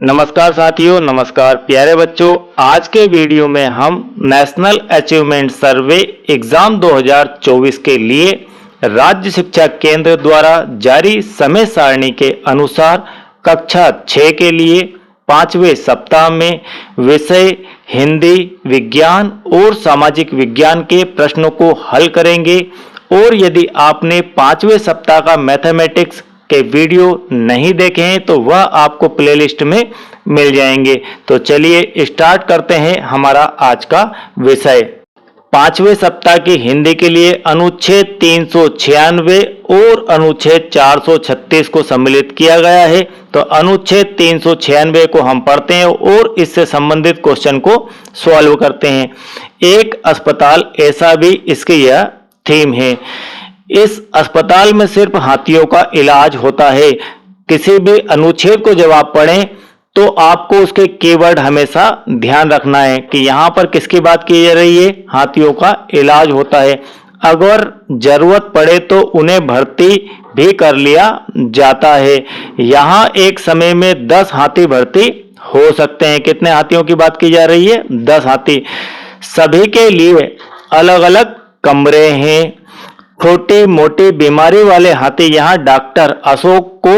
नमस्कार साथियों, नमस्कार प्यारे बच्चों। आज के वीडियो में हम नेशनल अचीवमेंट सर्वे एग्जाम 2024 के लिए राज्य शिक्षा केंद्र द्वारा जारी समय सारणी के अनुसार कक्षा 6 के लिए 5वें सप्ताह में विषय हिंदी, विज्ञान और सामाजिक विज्ञान के प्रश्नों को हल करेंगे। और यदि आपने 5वें सप्ताह का मैथमेटिक्स के वीडियो नहीं देखे हैं तो वह आपको प्लेलिस्ट में मिल जाएंगे। तो चलिए स्टार्ट करते हैं हमारा आज का विषय। 5वें सप्ताह की हिंदी के लिए अनुच्छेद 396 और अनुच्छेद 436 को सम्मिलित किया गया है। तो अनुच्छेद 396 को हम पढ़ते हैं और इससे संबंधित क्वेश्चन को सॉल्व करते हैं। एक अस्पताल ऐसा भी इसकी यह थीम है। इस अस्पताल में सिर्फ हाथियों का इलाज होता है। किसी भी अनुच्छेद को जब आप पढ़ें तो आपको उसके कीवर्ड हमेशा ध्यान रखना है कि यहाँ पर किसकी बात की जा रही है, हाथियों का इलाज होता है। अगर जरूरत पड़े तो उन्हें भर्ती भी कर लिया जाता है। यहाँ एक समय में 10 हाथी भर्ती हो सकते हैं। कितने हाथियों की बात की जा रही है? 10 हाथी। सभी के लिए अलग अलग कमरे हैं। छोटी मोटी बीमारी वाले हाथी यहाँ डॉक्टर अशोक को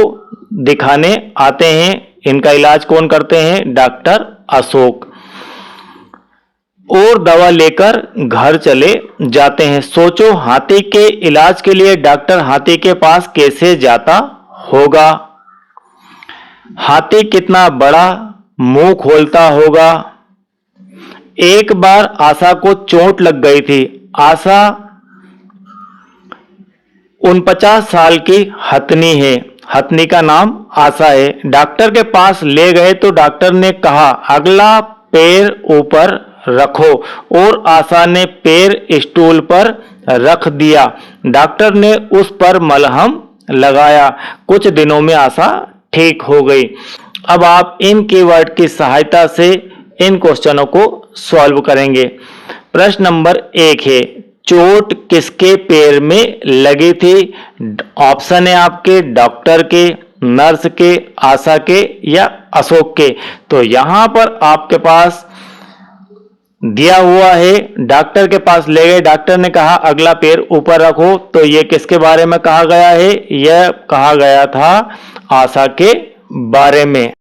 दिखाने आते हैं। इनका इलाज कौन करते हैं? डॉक्टर अशोक। और दवा लेकर घर चले जाते हैं। सोचो हाथी के इलाज के लिए डॉक्टर हाथी के पास कैसे जाता होगा? हाथी कितना बड़ा मुंह खोलता होगा? एक बार आशा को चोट लग गई थी। आशा 49 साल की हथनी है। हथनी का नाम आशा है। डॉक्टर के पास ले गए तो डॉक्टर ने कहा अगला पैर ऊपर रखो और आशा ने पैर स्टूल पर रख दिया। डॉक्टर ने उस पर मलहम लगाया। कुछ दिनों में आशा ठीक हो गई। अब आप इन कीवर्ड की सहायता से इन क्वेश्चनों को सॉल्व करेंगे। प्रश्न नंबर 1 है, चोट किसके पैर में लगी थी? ऑप्शन है आपके डॉक्टर के, नर्स के, आशा के या अशोक के। तो यहां पर आपके पास दिया हुआ है डॉक्टर के पास ले गए। डॉक्टर ने कहा अगला पैर ऊपर रखो। तो ये किसके बारे में कहा गया है? यह कहा गया था आशा के बारे में।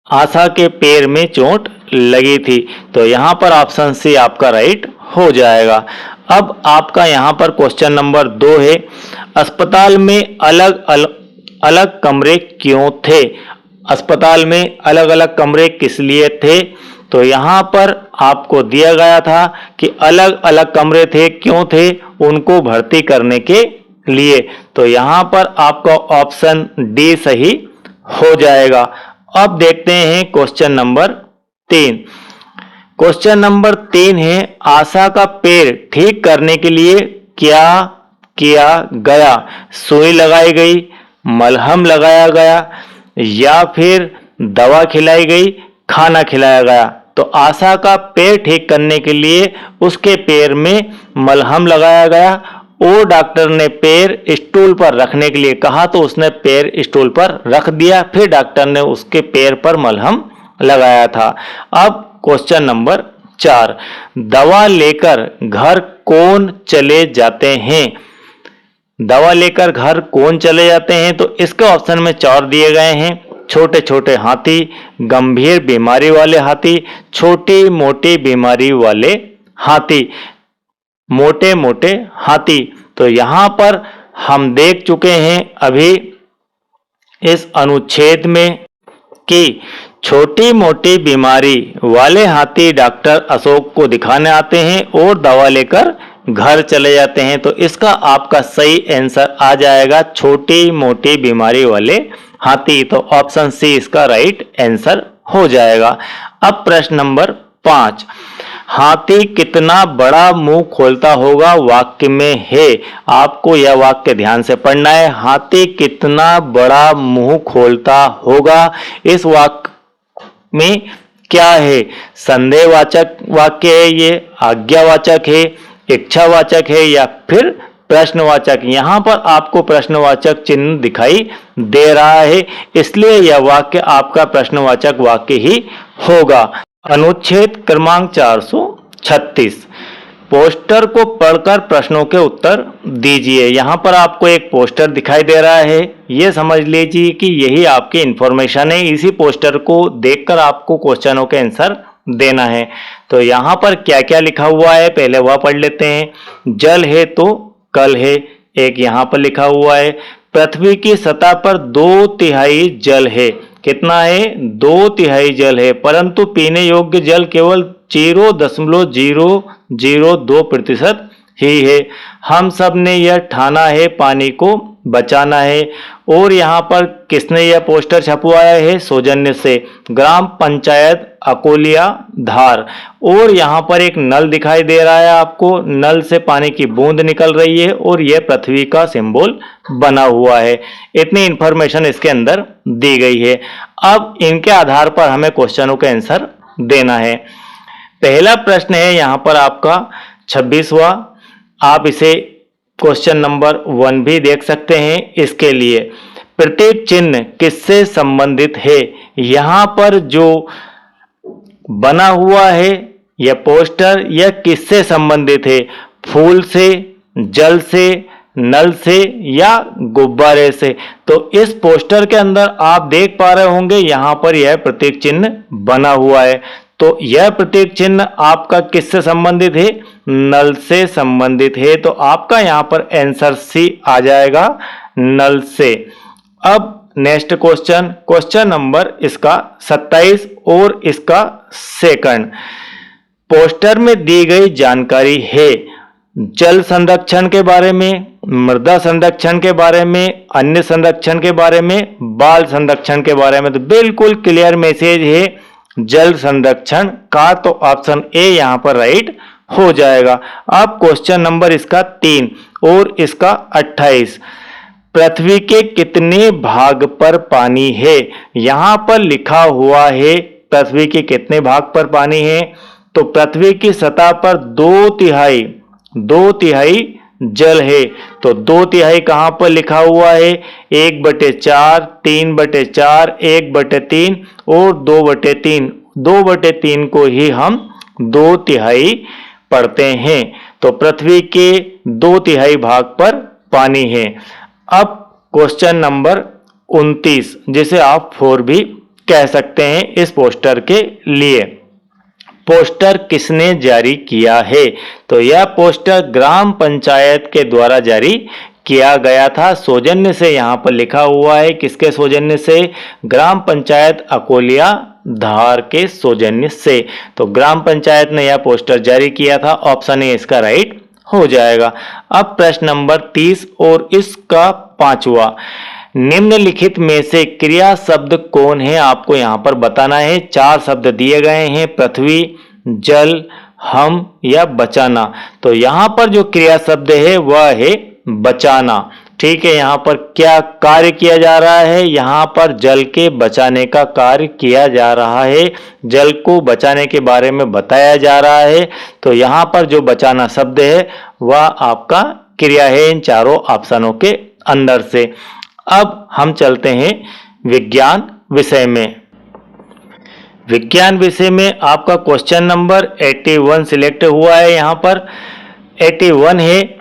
आशा के पैर में चोट लगी थी। तो यहां पर ऑप्शन सी आपका राइट हो जाएगा। अब आपका यहां पर क्वेश्चन नंबर 2 है, अस्पताल में अलग अलग कमरे क्यों थे? अस्पताल में अलग अलग कमरे किस लिए थे? तो यहां पर आपको दिया गया था कि अलग अलग कमरे थे, क्यों थे? उनको भर्ती करने के लिए। तो यहां पर आपका ऑप्शन डी सही हो जाएगा। अब देखते हैं क्वेश्चन नंबर 3। क्वेश्चन नंबर 3 है, आशा का पैर ठीक करने के लिए क्या किया गया? सुई लगाई गई, मलहम लगाया गया या फिर दवा खिलाई गई, खाना खिलाया गया? तो आशा का पैर ठीक करने के लिए उसके पैर में मलहम लगाया गया और डॉक्टर ने पैर स्टूल पर रखने के लिए कहा तो उसने पैर स्टूल पर रख दिया। फिर डॉक्टर ने उसके पैर पर मलहम लगाया था। अब क्वेश्चन नंबर 4, दवा लेकर घर कौन चले जाते हैं? दवा लेकर घर कौन चले जाते हैं? तो इसके ऑप्शन में 4 दिए गए हैं। छोटे छोटे हाथी, गंभीर बीमारी वाले हाथी, छोटी मोटी बीमारी वाले हाथी, मोटे मोटे हाथी। तो यहां पर हम देख चुके हैं अभी इस अनुच्छेद में कि छोटी मोटी बीमारी वाले हाथी डॉक्टर अशोक को दिखाने आते हैं और दवा लेकर घर चले जाते हैं। तो इसका आपका सही आंसर आ जाएगा छोटी मोटी बीमारी वाले हाथी। तो ऑप्शन सी इसका राइट आंसर हो जाएगा। अब प्रश्न नंबर 5, हाथी कितना बड़ा मुंह खोलता होगा वाक्य में है? आपको यह वाक्य ध्यान से पढ़ना है। हाथी कितना बड़ा मुंह खोलता होगा? इस वाक्य में क्या है? संदेहवाचक वाक्य है, ये आज्ञावाचक है, इच्छावाचक है या फिर प्रश्नवाचक, यहां पर आपको प्रश्नवाचक चिन्ह दिखाई दे रहा है, इसलिए यह वाक्य आपका प्रश्नवाचक वाक्य ही होगा। अनुच्छेद क्रमांक 436, पोस्टर को पढ़कर प्रश्नों के उत्तर दीजिए। यहां पर आपको एक पोस्टर दिखाई दे रहा है, यह समझ लीजिए कि यही आपकी इंफॉर्मेशन है। इसी पोस्टर को देखकर आपको क्वेश्चनों के आंसर देना है। तो यहां पर क्या क्या लिखा हुआ है पहले वह पढ़ लेते हैं। जल है तो कल है, एक यहां पर लिखा हुआ है। पृथ्वी की सतह पर 2/3 जल है। कितना है? 2/3 जल है, परंतु पीने योग्य जल केवल 0.002% ही है। हम सब ने यह ठाना है पानी को बचाना है। और यहाँ पर किसने यह पोस्टर छपवाया है? सौजन्य से, ग्राम पंचायत अकोलिया धार। और यहाँ पर एक नल दिखाई दे रहा है आपको, नल से पानी की बूंद निकल रही है और यह पृथ्वी का सिंबल बना हुआ है। इतनी इंफॉर्मेशन इसके अंदर दी गई है। अब इनके आधार पर हमें क्वेश्चनों के आंसर देना है। पहला प्रश्न है यहाँ पर आपका 26वां, आप इसे क्वेश्चन नंबर 1 भी देख सकते हैं। इसके लिए प्रत्येक चिन्ह किससे संबंधित है? यहाँ पर जो बना हुआ है यह पोस्टर, यह किससे संबंधित है? फूल से, जल से, नल से या गुब्बारे से? तो इस पोस्टर के अंदर आप देख पा रहे होंगे यहाँ पर यह प्रतीक चिन्ह बना हुआ है। तो यह प्रतीक चिन्ह आपका किससे संबंधित है? नल से संबंधित है। तो आपका यहाँ पर आंसर सी आ जाएगा, नल से। अब नेक्स्ट क्वेश्चन, क्वेश्चन नंबर इसका 27 और इसका सेकंड। पोस्टर में दी गई जानकारी है जल संरक्षण के बारे में, मृदा संरक्षण के बारे में, अन्य संरक्षण के बारे में, बाल संरक्षण के बारे में। तो बिल्कुल क्लियर मैसेज है जल संरक्षण का, तो ऑप्शन ए यहां पर राइट हो जाएगा। अब क्वेश्चन नंबर इसका 3 और इसका 28, पृथ्वी के कितने भाग पर पानी है? यहां पर लिखा हुआ है पृथ्वी के कितने भाग पर पानी है। तो पृथ्वी की सतह पर 2/3 जल है। तो 2/3 कहां पर लिखा हुआ है? 1/4, 3/4, 1/3 और 2/3। 2/3 को ही हम 2/3 पढ़ते हैं। तो पृथ्वी के 2/3 भाग पर पानी है। अब क्वेश्चन नंबर 29, जिसे आप 4 भी कह सकते हैं इस पोस्टर के लिए। पोस्टर किसने जारी किया है? तो यह पोस्टर ग्राम पंचायत के द्वारा जारी किया गया था। सौजन्य से यहाँ पर लिखा हुआ है, किसके सौजन्य से? ग्राम पंचायत अकोलिया धार के सौजन्य से। तो ग्राम पंचायत ने यह पोस्टर जारी किया था। ऑप्शन ए इसका राइट हो जाएगा। अब प्रश्न नंबर 30 और इसका 5वां, निम्नलिखित में से क्रिया शब्द कौन है? आपको यहां पर बताना है। 4 शब्द दिए गए हैं, पृथ्वी, जल, हम या बचाना। तो यहां पर जो क्रिया शब्द है वह है बचाना। ठीक है, यहां पर क्या कार्य किया जा रहा है? यहां पर जल के बचाने का कार्य किया जा रहा है, जल को बचाने के बारे में बताया जा रहा है। तो यहां पर जो बचाना शब्द है वह आपका क्रिया है इन चारों ऑप्शनों के अंदर से। अब हम चलते हैं विज्ञान विषय में। विज्ञान विषय में आपका क्वेश्चन नंबर 81 सिलेक्ट हुआ है। यहां पर 81 है,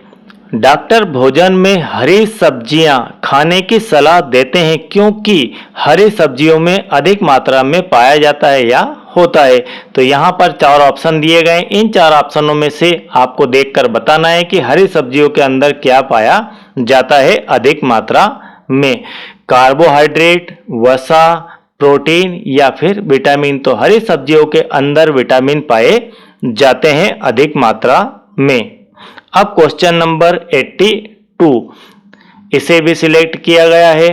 डॉक्टर भोजन में हरी सब्जियां खाने की सलाह देते हैं क्योंकि हरी सब्जियों में अधिक मात्रा में पाया जाता है या होता है। तो यहाँ पर 4 ऑप्शन दिए गए। इन 4 ऑप्शनों में से आपको देखकर बताना है कि हरी सब्जियों के अंदर क्या पाया जाता है अधिक मात्रा में, कार्बोहाइड्रेट, वसा, प्रोटीन या फिर विटामिन। तो हरी सब्जियों के अंदर विटामिन पाए जाते हैं अधिक मात्रा में। अब क्वेश्चन नंबर 82, इसे भी सिलेक्ट किया गया है।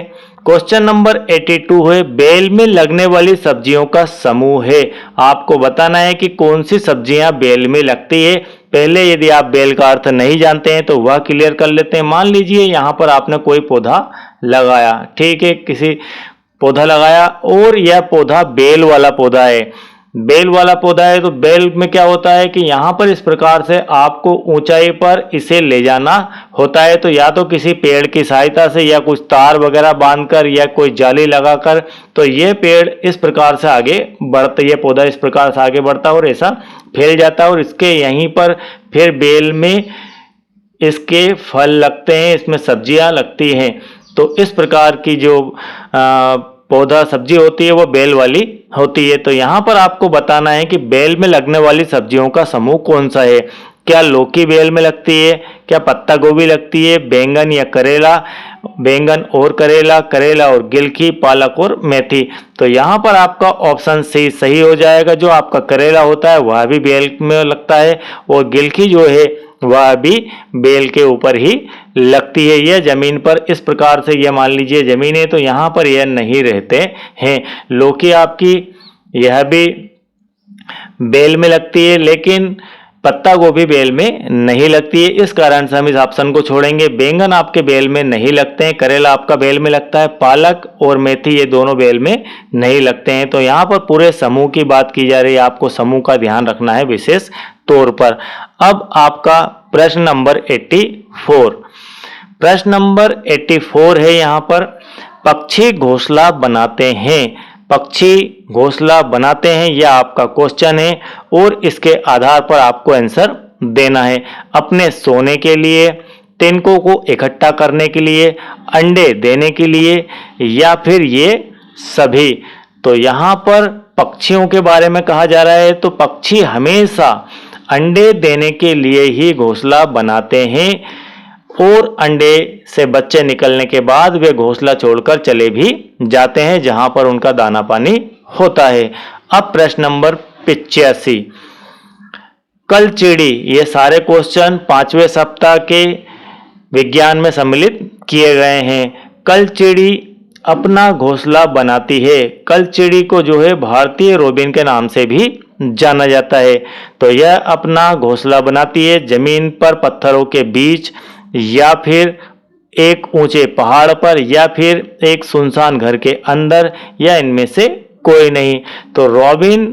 क्वेश्चन नंबर 82 है, बेल में लगने वाली सब्जियों का समूह है। आपको बताना है कि कौन सी सब्जियां बेल में लगती है। पहले यदि आप बेल का अर्थ नहीं जानते हैं तो वह क्लियर कर लेते हैं। मान लीजिए यहां पर आपने कोई पौधा लगाया, ठीक है, किसी पौधा लगाया और यह पौधा बेल वाला पौधा है। बेल वाला पौधा है तो बेल में क्या होता है कि यहाँ पर इस प्रकार से आपको ऊंचाई पर इसे ले जाना होता है, तो या तो किसी पेड़ की सहायता से या कुछ तार वगैरह बांधकर या कोई जाली लगाकर, तो ये पेड़ इस प्रकार से आगे बढ़ता, ये पौधा इस प्रकार से आगे बढ़ता है और ऐसा फैल जाता है और इसके यहीं पर फिर बेल में इसके फल लगते हैं, इसमें सब्जियां लगती हैं। तो इस प्रकार की जो पौधा सब्जी होती है वो बेल वाली होती है। तो यहाँ पर आपको बताना है कि बेल में लगने वाली सब्जियों का समूह कौन सा है। क्या लौकी बेल में लगती है, क्या पत्ता गोभी लगती है, बैंगन या करेला, बैंगन और करेला, करेला और गिलकी, पालक और मेथी। तो यहाँ पर आपका ऑप्शन सी सही हो जाएगा। जो आपका करेला होता है वह भी बेल में लगता है और गिलकी जो है वह भी बेल के ऊपर ही लगती है। यह जमीन पर इस प्रकार से, यह मान लीजिए जमीन है तो यहाँ पर यह नहीं रहते हैं। लौकी आपकी यह भी बेल में लगती है, लेकिन पत्ता गोभी बेल में नहीं लगती है, इस कारण से हम इस ऑप्शन को छोड़ेंगे। बैंगन आपके बेल में नहीं लगते हैं, करेला आपका बेल में लगता है, पालक और मेथी ये दोनों बेल में नहीं लगते हैं। तो यहाँ पर पूरे समूह की बात की जा रही है, आपको समूह का ध्यान रखना है विशेष तौर पर। अब आपका प्रश्न नंबर 84, प्रश्न नंबर 84 है यहाँ पर, पक्षी घोंसला बनाते हैं, पक्षी घोंसला बनाते हैं, यह आपका क्वेश्चन है और इसके आधार पर आपको आंसर देना है। अपने सोने के लिए, तिनकों को इकट्ठा करने के लिए, अंडे देने के लिए या फिर ये सभी। तो यहाँ पर पक्षियों के बारे में कहा जा रहा है, तो पक्षी हमेशा अंडे देने के लिए ही घोंसला बनाते हैं और अंडे से बच्चे निकलने के बाद वे घोंसला छोड़कर चले भी जाते हैं जहां पर उनका दाना पानी होता है। अब प्रश्न नंबर 85, कलचीड़ी, ये सारे क्वेश्चन 5वें सप्ताह के विज्ञान में सम्मिलित किए गए हैं। कलचीड़ी अपना घोंसला बनाती है, कलचीड़ी को जो है भारतीय रोबिन के नाम से भी जाना जाता है। तो यह अपना घोंसला बनाती है जमीन पर, पत्थरों के बीच या फिर एक ऊंचे पहाड़ पर या फिर एक सुनसान घर के अंदर या इनमें से कोई नहीं। तो रोबिन,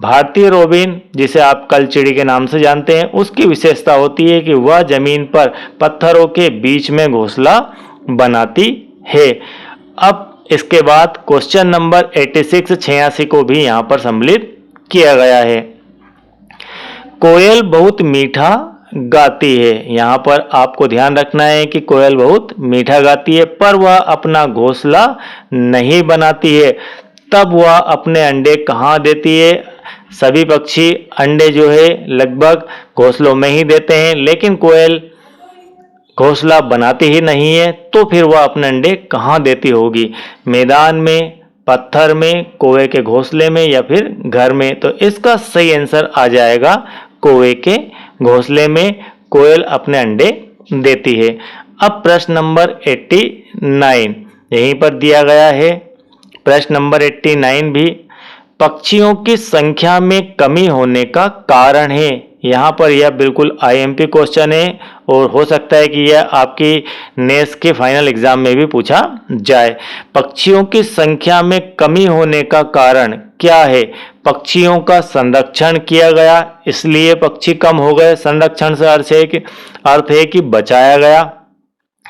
भारतीय रोबिन जिसे आप कलचीड़ी के नाम से जानते हैं, उसकी विशेषता होती है कि वह जमीन पर पत्थरों के बीच में घोंसला बनाती है। अब इसके बाद क्वेश्चन नंबर 86 86 को भी यहाँ पर सम्मिलित किया गया है। कोयल बहुत मीठा गाती है, यहाँ पर आपको ध्यान रखना है कि कोयल बहुत मीठा गाती है पर वह अपना घोंसला नहीं बनाती है। तब वह अपने अंडे कहाँ देती है? सभी पक्षी अंडे जो है लगभग घोंसलों में ही देते हैं, लेकिन कोयल घोंसला बनाती ही नहीं है, तो फिर वह अपने अंडे कहाँ देती होगी? मैदान में, पत्थर में, कौवे के घोंसले में या फिर घर में? तो इसका सही आंसर आ जाएगा कौवे के घोंसले में कोयल अपने अंडे देती है। अब प्रश्न नंबर 89 यहीं पर दिया गया है। प्रश्न नंबर 89 भी पक्षियों की संख्या में कमी होने का कारण है। यहाँ पर यह बिल्कुल आईएमपी क्वेश्चन है और हो सकता है कि यह आपकी नेस के फाइनल एग्जाम में भी पूछा जाए। पक्षियों की संख्या में कमी होने का कारण क्या है? पक्षियों का संरक्षण किया गया इसलिए पक्षी कम हो गए। संरक्षण से अर्थ है कि बचाया गया,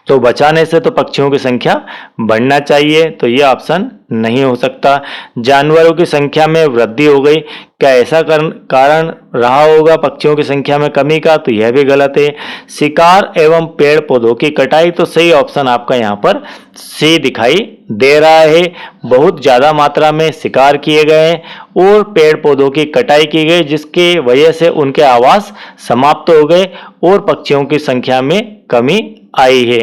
तो बचाने से तो पक्षियों की संख्या बढ़ना चाहिए, तो यह ऑप्शन नहीं हो सकता। जानवरों की संख्या में वृद्धि हो गई, क्या ऐसा कारण रहा होगा पक्षियों की संख्या में कमी का? तो यह भी गलत है। शिकार एवं पेड़ पौधों की कटाई, तो सही ऑप्शन आपका यहाँ पर सी दिखाई दे रहा है। बहुत ज्यादा मात्रा में शिकार किए गए और पेड़ पौधों की कटाई की गई, जिसके वजह से उनके आवास समाप्त हो गए और पक्षियों की संख्या में कमी आई है।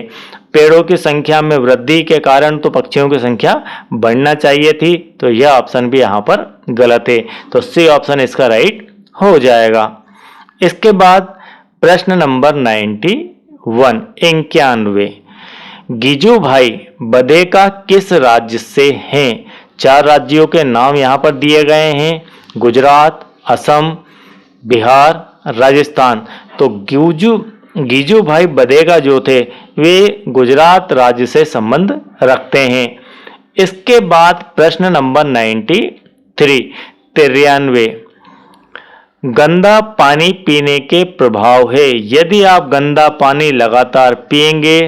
पेड़ों की संख्या में वृद्धि के कारण तो पक्षियों की संख्या बढ़ना चाहिए थी, तो यह ऑप्शन भी यहाँ पर गलत है, तो सी ऑप्शन इसका राइट हो जाएगा। इसके बाद प्रश्न नंबर 91 गिजू भाई बधेका किस राज्य से हैं? 4 राज्यों के नाम यहाँ पर दिए गए हैं, गुजरात, असम, बिहार, राजस्थान। तो गिजू भाई बधेगा जो थे वे गुजरात राज्य से संबंध रखते हैं। इसके बाद प्रश्न नंबर 93 93 गंदा पानी पीने के प्रभाव है। यदि आप गंदा पानी लगातार पिएंगे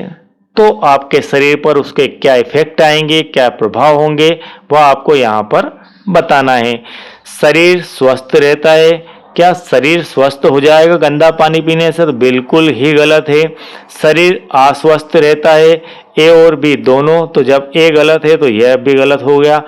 तो आपके शरीर पर उसके क्या इफेक्ट आएंगे, क्या प्रभाव होंगे, वह आपको यहाँ पर बताना है। शरीर स्वस्थ रहता है। क्या शरीर स्वस्थ हो जाएगा गंदा पानी पीने से? तो बिल्कुल ही गलत है। शरीर अस्वस्थ रहता है, ए और बी दोनों। तो जब ए गलत है तो यह भी गलत हो गया।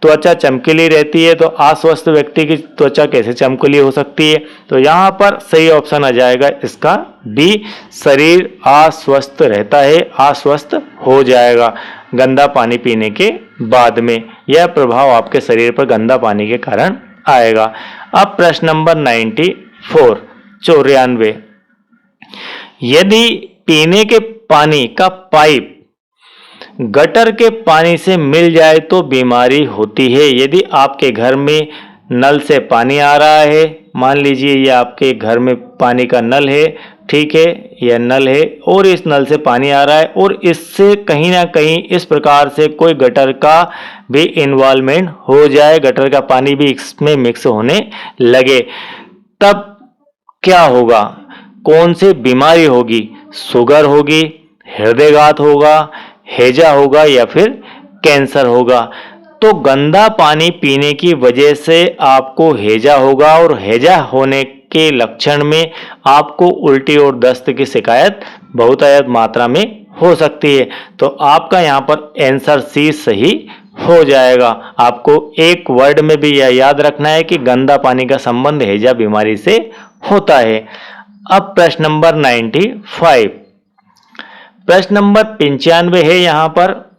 त्वचा चमकीली रहती है, तो अस्वस्थ व्यक्ति की त्वचा कैसे चमकीली हो सकती है? तो यहाँ पर सही ऑप्शन आ जाएगा इसका बी, शरीर अस्वस्थ रहता है, अस्वस्थ हो जाएगा गंदा पानी पीने के बाद में। यह प्रभाव आपके शरीर पर गंदा पानी के कारण आएगा। अब प्रश्न नंबर 94 यदि पीने के पानी का पाइप गटर के पानी से मिल जाए तो बीमारी होती है। यदि आपके घर में नल से पानी आ रहा है, मान लीजिए ये आपके घर में पानी का नल है, ठीक है, यह नल है और इस नल से पानी आ रहा है और इससे कहीं ना कहीं इस प्रकार से कोई गटर का भी इन्वॉल्वमेंट हो जाए, गटर का पानी भी इसमें मिक्स होने लगे, तब क्या होगा? कौन सी बीमारी होगी? शुगर होगी, हृदयघात होगा, हैजा होगा या फिर कैंसर होगा? तो गंदा पानी पीने की वजह से आपको हैजा होगा और हैजा होने के लक्षण में आपको उल्टी और दस्त की शिकायत बहुतायत मात्रा में हो सकती है। तो आपका यहाँ पर आंसर सी सही हो जाएगा। आपको एक वर्ड में भी यह याद रखना है कि गंदा पानी का संबंध हैजा बीमारी से होता है। अब प्रश्न नंबर 95 प्रश्न नंबर 95 है यहाँ पर,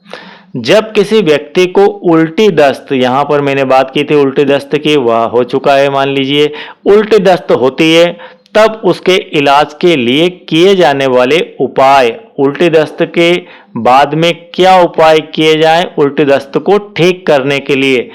जब किसी व्यक्ति को उल्टी दस्त, यहाँ पर मैंने बात की थी उल्टी दस्त की, वह हो चुका है मान लीजिए, उल्टी दस्त होती है तब उसके इलाज के लिए किए जाने वाले उपाय, उल्टी दस्त के बाद में क्या उपाय किए जाएं उल्टी दस्त को ठीक करने के लिए?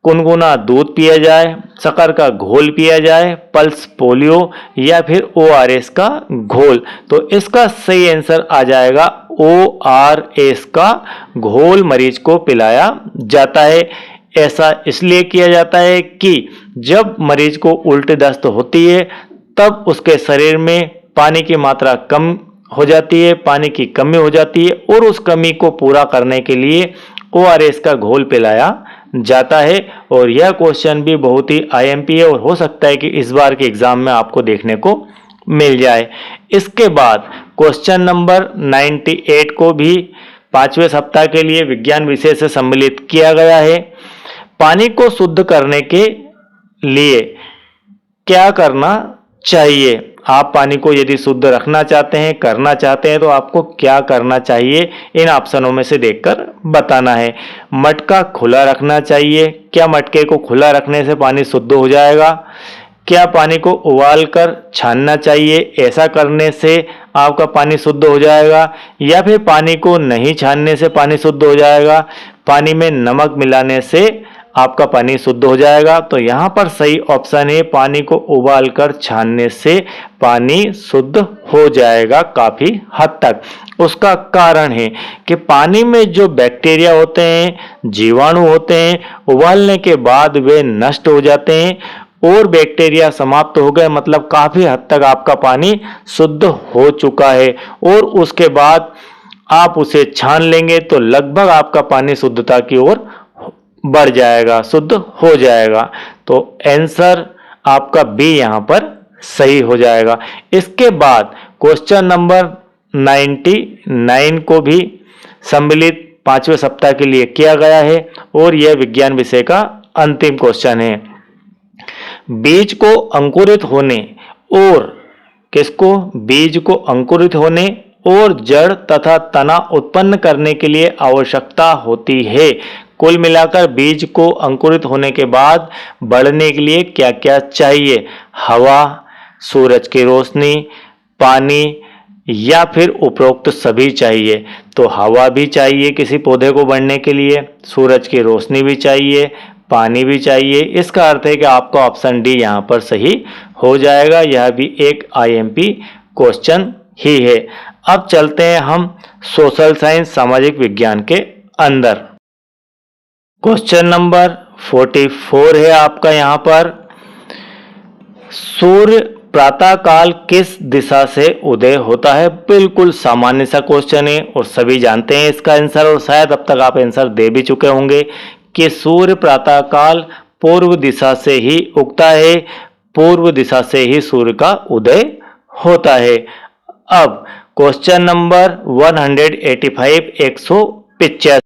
गुनगुना दूध पिया जाए, शक्कर का घोल पिया जाए, पल्स पोलियो या फिर ORS का घोल? तो इसका सही आंसर आ जाएगा ORS का घोल मरीज को पिलाया जाता है। ऐसा इसलिए किया जाता है कि जब मरीज को उल्टी दस्त होती है तब उसके शरीर में पानी की मात्रा कम हो जाती है, पानी की कमी हो जाती है और उस कमी को पूरा करने के लिए ORS का घोल पिलाया जाता है। और यह क्वेश्चन भी बहुत ही IMP है और हो सकता है कि इस बार के एग्जाम में आपको देखने को मिल जाए। इसके बाद क्वेश्चन नंबर 98 को भी 5वें सप्ताह के लिए विज्ञान विषय से सम्मिलित किया गया है। पानी को शुद्ध करने के लिए क्या करना चाहिए? आप पानी को यदि शुद्ध रखना चाहते हैं, करना चाहते हैं, तो आपको क्या करना चाहिए? इन ऑप्शनों में से देखकर बताना है। मटका खुला रखना चाहिए। क्या मटके को खुला रखने से पानी शुद्ध हो जाएगा? क्या पानी को उबाल कर छानना चाहिए, ऐसा करने से आपका पानी शुद्ध हो जाएगा? या फिर पानी को नहीं छानने से पानी शुद्ध हो जाएगा? पानी में नमक मिलाने से आपका पानी शुद्ध हो जाएगा? तो यहाँ पर सही ऑप्शन है, पानी को उबालकर छानने से पानी शुद्ध हो जाएगा काफी हद तक। उसका कारण है कि पानी में जो बैक्टीरिया होते हैं, जीवाणु होते हैं, उबालने के बाद वे नष्ट हो जाते हैं और बैक्टीरिया समाप्त हो गए, मतलब काफी हद तक आपका पानी शुद्ध हो चुका है। और उसके बाद आप उसे छान लेंगे तो लगभग आपका पानी शुद्धता की ओर बढ़ जाएगा, शुद्ध हो जाएगा। तो आंसर आपका बी यहाँ पर सही हो जाएगा। इसके बाद क्वेश्चन नंबर 99 को भी सम्मिलित 5वें सप्ताह के लिए किया गया है और यह विज्ञान विषय का अंतिम क्वेश्चन है। बीज को अंकुरित होने और किसको? बीज को अंकुरित होने और जड़ तथा तना उत्पन्न करने के लिए आवश्यकता होती है। कुल मिलाकर बीज को अंकुरित होने के बाद बढ़ने के लिए क्या क्या चाहिए? हवा, सूरज की रोशनी, पानी या फिर उपरोक्त सभी चाहिए? तो हवा भी चाहिए किसी पौधे को बढ़ने के लिए, सूरज की रोशनी भी चाहिए, पानी भी चाहिए। इसका अर्थ है कि आपका ऑप्शन डी यहाँ पर सही हो जाएगा। यह भी एक IMP क्वेश्चन ही है। अब चलते हैं हम सोशल साइंस सामाजिक विज्ञान के अंदर। क्वेश्चन नंबर 44 है आपका यहाँ पर। सूर्य प्रातः काल किस दिशा से उदय होता है? बिल्कुल सामान्य सा क्वेश्चन है और सभी जानते हैं इसका आंसर, और शायद अब तक आप आंसर दे भी चुके होंगे कि सूर्य प्रातः काल पूर्व दिशा से ही उगता है, पूर्व दिशा से ही सूर्य का उदय होता है। अब क्वेश्चन नंबर 185 185।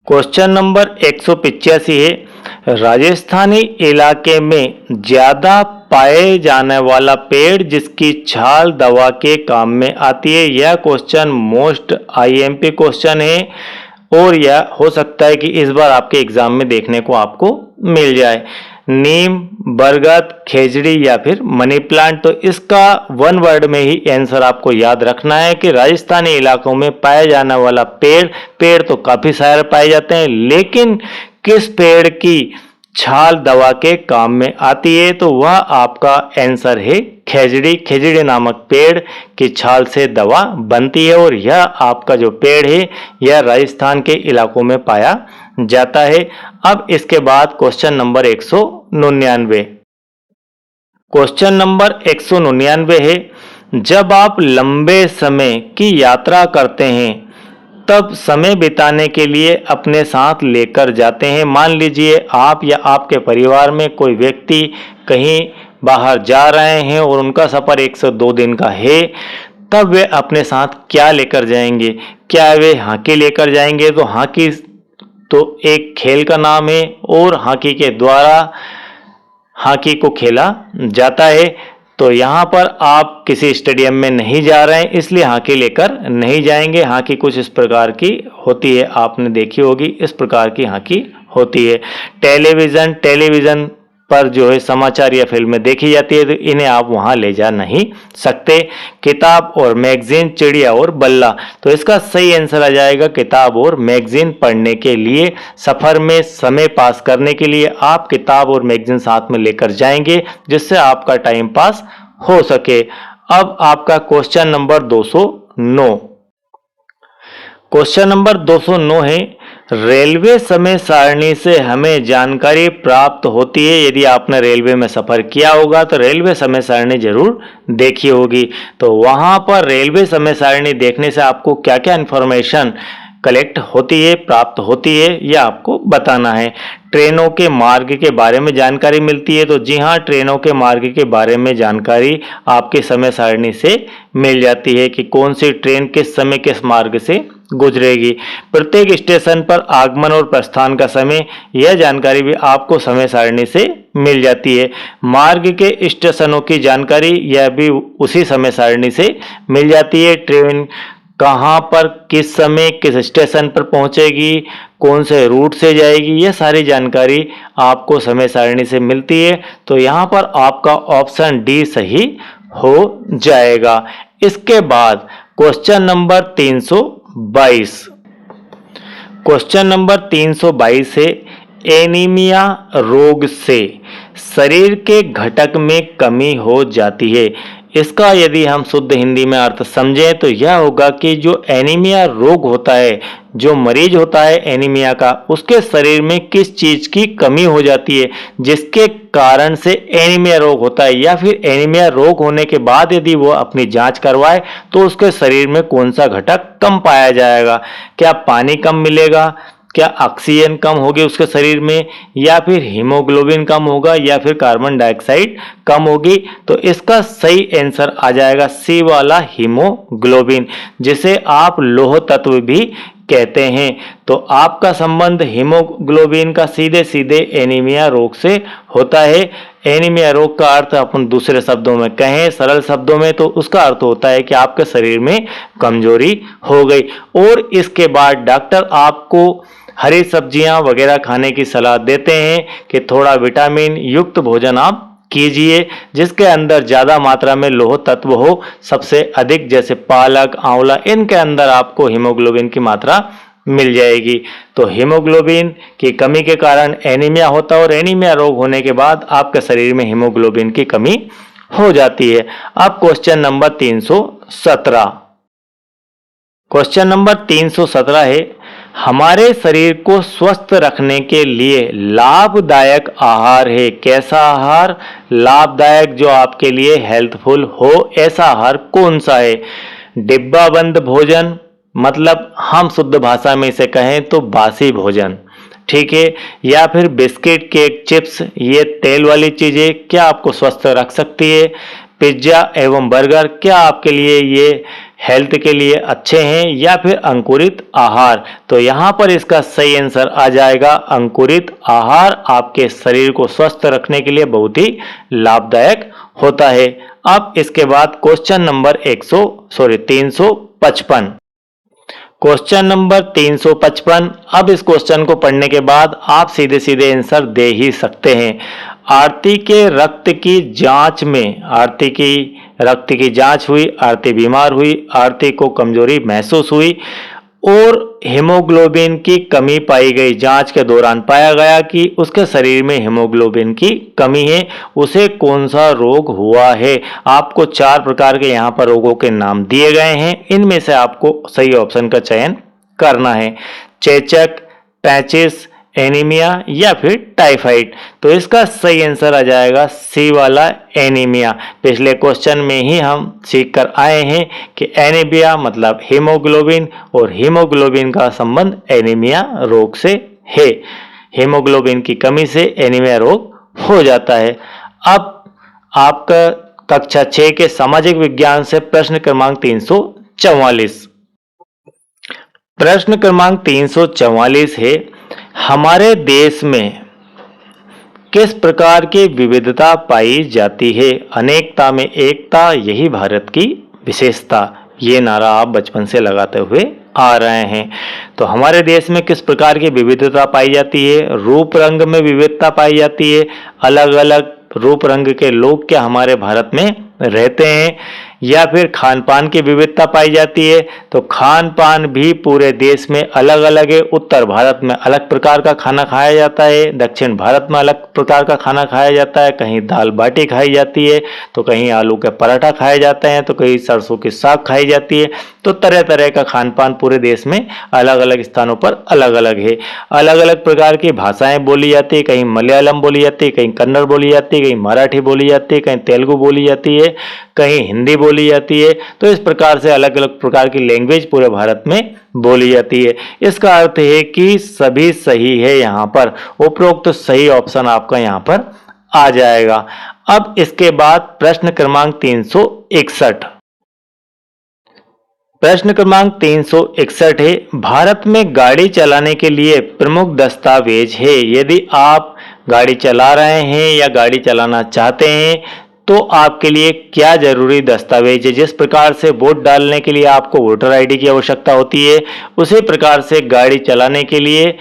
क्वेश्चन नंबर 185 है, राजस्थानी इलाके में ज्यादा पाए जाने वाला पेड़ जिसकी छाल दवा के काम में आती है। यह क्वेश्चन मोस्ट आईएमपी क्वेश्चन है और यह हो सकता है कि इस बार आपके एग्जाम में देखने को आपको मिल जाए। नीम, बरगद, खेजड़ी या फिर मनी प्लांट। तो इसका वन वर्ड में ही आंसर आपको याद रखना है कि राजस्थानी इलाकों में पाया जाने वाला पेड़ तो काफी सारे पाए जाते हैं, लेकिन किस पेड़ की छाल दवा के काम में आती है? तो वह आपका आंसर है खेजड़ी। खेजड़ी नामक पेड़ की छाल से दवा बनती है और यह आपका जो पेड़ है यह राजस्थान के इलाकों में पाया जाता है। अब इसके बाद क्वेश्चन नंबर 199। क्वेश्चन नंबर 199 है, जब आप लंबे समय की यात्रा करते हैं तब समय बिताने के लिए अपने साथ लेकर जाते हैं। मान लीजिए आप या आपके परिवार में कोई व्यक्ति कहीं बाहर जा रहे हैं और उनका सफर 1 से 2 दिन का है, तब वे अपने साथ क्या लेकर जाएंगे? क्या वे हॉकी लेकर जाएंगे? तो हॉकी तो एक खेल का नाम है और हॉकी के द्वारा हॉकी को खेला जाता है। तो यहाँ पर आप किसी स्टेडियम में नहीं जा रहे हैं, इसलिए हॉकी लेकर नहीं जाएंगे। हॉकी कुछ इस प्रकार की होती है, आपने देखी होगी, इस प्रकार की हॉकी होती है। टेलीविजन पर जो है समाचार या फिल्में देखी जाती है, तो इन्हें आप वहां ले जा नहीं सकते। किताब और मैगजीन, चिड़िया और बल्ला। तो इसका सही आंसर आ जाएगा किताब और मैगजीन। पढ़ने के लिए, सफर में समय पास करने के लिए आप किताब और मैगजीन साथ में लेकर जाएंगे, जिससे आपका टाइम पास हो सके। अब आपका क्वेश्चन नंबर 209। क्वेश्चन नंबर 209 है, रेलवे समय सारणी से हमें जानकारी प्राप्त होती है। यदि आपने रेलवे में सफर किया होगा तो रेलवे समय सारणी जरूर देखी होगी। तो वहां पर रेलवे समय सारणी देखने से आपको क्या क्या इंफॉर्मेशन कलेक्ट होती है, प्राप्त होती है, यह आपको बताना है। ट्रेनों के मार्ग के बारे में जानकारी मिलती है। तो जी हाँ, ट्रेनों के मार्ग के बारे में जानकारी आपके समय सारणी से मिल जाती है कि कौन सी ट्रेन किस समय किस मार्ग से गुजरेगी। प्रत्येक स्टेशन पर आगमन और प्रस्थान का समय, यह जानकारी भी आपको समय सारणी से मिल जाती है। मार्ग के स्टेशनों की जानकारी, यह भी उसी समय सारणी से मिल जाती है। ट्रेन कहाँ पर किस समय किस स्टेशन पर पहुंचेगी, कौन से रूट से जाएगी, यह सारी जानकारी आपको समय सारणी से मिलती है। तो यहाँ पर आपका ऑप्शन डी सही हो जाएगा। इसके बाद क्वेश्चन नंबर 322। क्वेश्चन नंबर 322 है, एनीमिया रोग से शरीर के घटक में कमी हो जाती है। इसका यदि हम शुद्ध हिंदी में अर्थ समझें तो यह होगा कि जो एनीमिया रोग होता है, जो मरीज होता है एनीमिया का, उसके शरीर में किस चीज की कमी हो जाती है जिसके कारण से एनीमिया रोग होता है, या फिर एनीमिया रोग होने के बाद यदि वो अपनी जांच करवाए तो उसके शरीर में कौन सा घटक कम पाया जाएगा। क्या पानी कम मिलेगा, क्या ऑक्सीजन कम होगी उसके शरीर में, या फिर हीमोग्लोबिन कम होगा, या फिर कार्बन डाइऑक्साइड कम होगी। तो इसका सही आंसर आ जाएगा सी वाला, हीमोग्लोबिन, जिसे आप लौह तत्व भी कहते हैं। तो आपका संबंध हीमोग्लोबिन का सीधे सीधे एनीमिया रोग से होता है। एनीमिया रोग का अर्थ अपन दूसरे शब्दों में कहें, सरल शब्दों में, तो उसका अर्थ होता है कि आपके शरीर में कमजोरी हो गई। और इसके बाद डॉक्टर आपको हरी सब्जियां वगैरह खाने की सलाह देते हैं कि थोड़ा विटामिन युक्त भोजन आप कीजिए, जिसके अंदर ज्यादा मात्रा में लौह तत्व हो सबसे अधिक, जैसे पालक, आंवला, इनके अंदर आपको हीमोग्लोबिन की मात्रा मिल जाएगी। तो हीमोग्लोबिन की कमी के कारण एनीमिया होता है और एनीमिया रोग होने के बाद आपके शरीर में हीमोग्लोबिन की कमी हो जाती है। अब क्वेश्चन नंबर 317। क्वेश्चन नंबर 317 है, हमारे शरीर को स्वस्थ रखने के लिए लाभदायक आहार है। कैसा आहार? लाभदायक, जो आपके लिए हेल्पफुल हो, ऐसा आहार कौन सा है? डिब्बा बंद भोजन, मतलब हम शुद्ध भाषा में इसे कहें तो बासी भोजन, ठीक है। या फिर बिस्किट, केक, चिप्स, ये तेल वाली चीजें क्या आपको स्वस्थ रख सकती है? पिज्जा एवं बर्गर, क्या आपके लिए ये हेल्थ के लिए अच्छे हैं? या फिर अंकुरित आहार? तो यहाँ पर इसका सही आंसर आ जाएगा अंकुरित आहार। आपके शरीर को स्वस्थ रखने के लिए बहुत ही लाभदायक होता है। अब इसके बाद क्वेश्चन नंबर 355। Question number 355। अब इस क्वेश्चन को पढ़ने के बाद आप सीधे सीधे आंसर दे ही सकते हैं। आरती के रक्त की जांच में, आरती की रक्त की जांच हुई, आरती बीमार हुई, आरती को कमजोरी महसूस हुई और हीमोग्लोबिन की कमी पाई गई। जांच के दौरान पाया गया कि उसके शरीर में हीमोग्लोबिन की कमी है। उसे कौन सा रोग हुआ है? आपको 4 प्रकार के यहाँ पर रोगों के नाम दिए गए हैं। इनमें से आपको सही ऑप्शन का चयन करना है। चेचक, पैचिस, एनीमिया या फिर टाइफाइड। तो इसका सही आंसर आ जाएगा सी वाला, एनीमिया। पिछले क्वेश्चन में ही हम सीख कर आए हैं कि एनीमिया मतलब हीमोग्लोबिन, और हीमोग्लोबिन का संबंध एनीमिया रोग से है। हीमोग्लोबिन की कमी से एनीमिया रोग हो जाता है। अब आपका कक्षा 6 के सामाजिक विज्ञान से प्रश्न क्रमांक 344। प्रश्न क्रमांक 344 है, हमारे देश में किस प्रकार की विविधता पाई जाती है? अनेकता में एकता, यही भारत की विशेषता। ये नारा आप बचपन से लगाते हुए आ रहे हैं। तो हमारे देश में किस प्रकार की विविधता पाई जाती है? रूप रंग में विविधता पाई जाती है। अलग अलग रूप रंग के लोग क्या हमारे भारत में रहते हैं? या फिर खान पान की विविधता पाई जाती है? तो खान पान भी पूरे देश में अलग अलग है। उत्तर भारत में अलग प्रकार का खाना खाया जाता है, दक्षिण भारत में अलग प्रकार का खाना खाया जाता है। कहीं दाल बाटी खाई जाती है, तो कहीं आलू के पराठा खाए जाते हैं, तो कहीं सरसों की साग खाई जाती है। तो तरह तरह का खान पान पूरे देश में अलग अलग स्थानों पर अलग अलग है। अलग अलग प्रकार की भाषाएं बोली जाती है। कहीं मलयालम बोली जाती है, कहीं कन्नड़ बोली जाती है, कहीं मराठी बोली जाती है, कहीं तेलुगु बोली जाती है, कहीं हिंदी बोली जाती है। तो इस प्रकार से अलग अलग प्रकार की लैंग्वेज पूरे भारत में बोली जाती है। इसका अर्थ है कि सभी सही है। यहाँ पर उपरोक्त सही ऑप्शन आपका यहाँ पर आ जाएगा। अब इसके बाद प्रश्न क्रमांक 361। प्रश्न क्रमांक 361 है, भारत में गाड़ी चलाने के लिए प्रमुख दस्तावेज है। यदि आप गाड़ी चला रहे हैं या गाड़ी चलाना चाहते हैं तो आपके लिए क्या जरूरी दस्तावेज है? जिस प्रकार से वोट डालने के लिए आपको वोटर आईडी की आवश्यकता होती है, उसी प्रकार से गाड़ी चलाने के लिए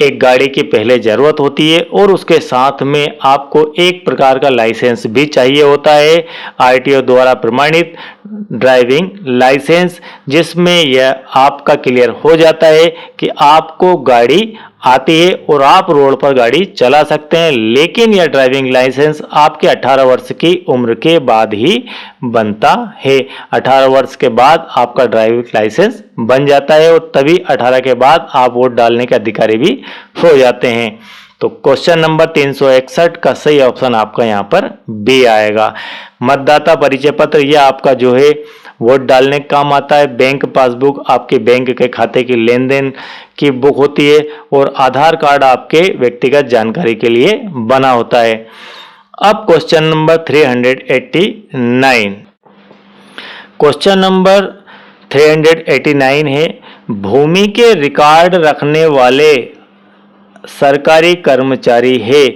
एक गाड़ी की पहले जरूरत होती है और उसके साथ में आपको एक प्रकार का लाइसेंस भी चाहिए होता है, आरटीओ द्वारा प्रमाणित ड्राइविंग लाइसेंस, जिसमें यह आपका क्लियर हो जाता है कि आपको गाड़ी आती है और आप रोड पर गाड़ी चला सकते हैं। लेकिन यह ड्राइविंग लाइसेंस आपके 18 वर्ष की उम्र के बाद ही बनता है। 18 वर्ष के बाद आपका ड्राइविंग लाइसेंस बन जाता है और तभी 18 के बाद आप वोट डालने के अधिकारी भी हो जाते हैं। तो क्वेश्चन नंबर 361 का सही ऑप्शन आपका यहाँ पर बी आएगा। मतदाता परिचय पत्र, यह आपका जो है वोट डालने का काम आता है। बैंक पासबुक आपके बैंक के खाते की लेन देन की बुक होती है और आधार कार्ड आपके व्यक्तिगत जानकारी के लिए बना होता है। अब क्वेश्चन नंबर 389। क्वेश्चन नंबर 389 है, भूमि के रिकॉर्ड रखने वाले सरकारी कर्मचारी है।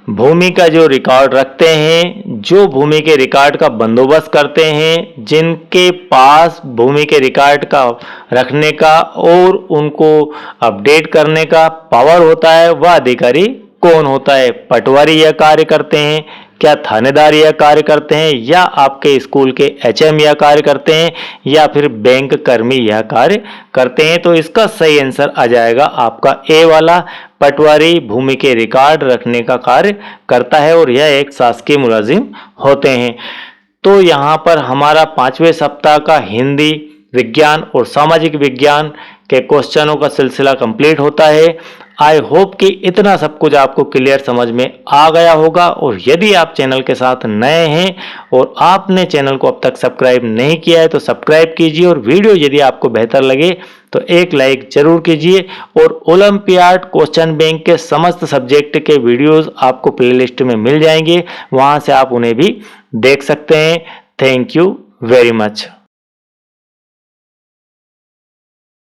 भूमि का जो रिकॉर्ड रखते हैं, जो भूमि के रिकॉर्ड का बंदोबस्त करते हैं, जिनके पास भूमि के रिकॉर्ड का रखने का और उनको अपडेट करने का पावर होता है, वह अधिकारी कौन होता है? पटवारी यह कार्य करते हैं, क्या थानेदार यह कार्य करते हैं, या आपके स्कूल के एचएम यह कार्य करते हैं, या फिर बैंक कर्मी यह कार्य करते हैं? तो इसका सही आंसर आ जाएगा आपका ए वाला, पटवारी भूमि के रिकॉर्ड रखने का कार्य करता है और यह एक शासकीय मुलाजिम होते हैं। तो यहाँ पर हमारा 5वें सप्ताह का हिंदी, विज्ञान और सामाजिक विज्ञान के क्वेश्चनों का सिलसिला कंप्लीट होता है। आई होप कि इतना सब कुछ आपको क्लियर समझ में आ गया होगा। और यदि आप चैनल के साथ नए हैं और आपने चैनल को अब तक सब्सक्राइब नहीं किया है तो सब्सक्राइब कीजिए, और वीडियो यदि आपको बेहतर लगे तो एक लाइक जरूर कीजिए। और ओलंपियाड क्वेश्चन बैंक के समस्त सब्जेक्ट के वीडियोस आपको प्लेलिस्ट में मिल जाएंगे, वहां से आप उन्हें भी देख सकते हैं। Thank you very much.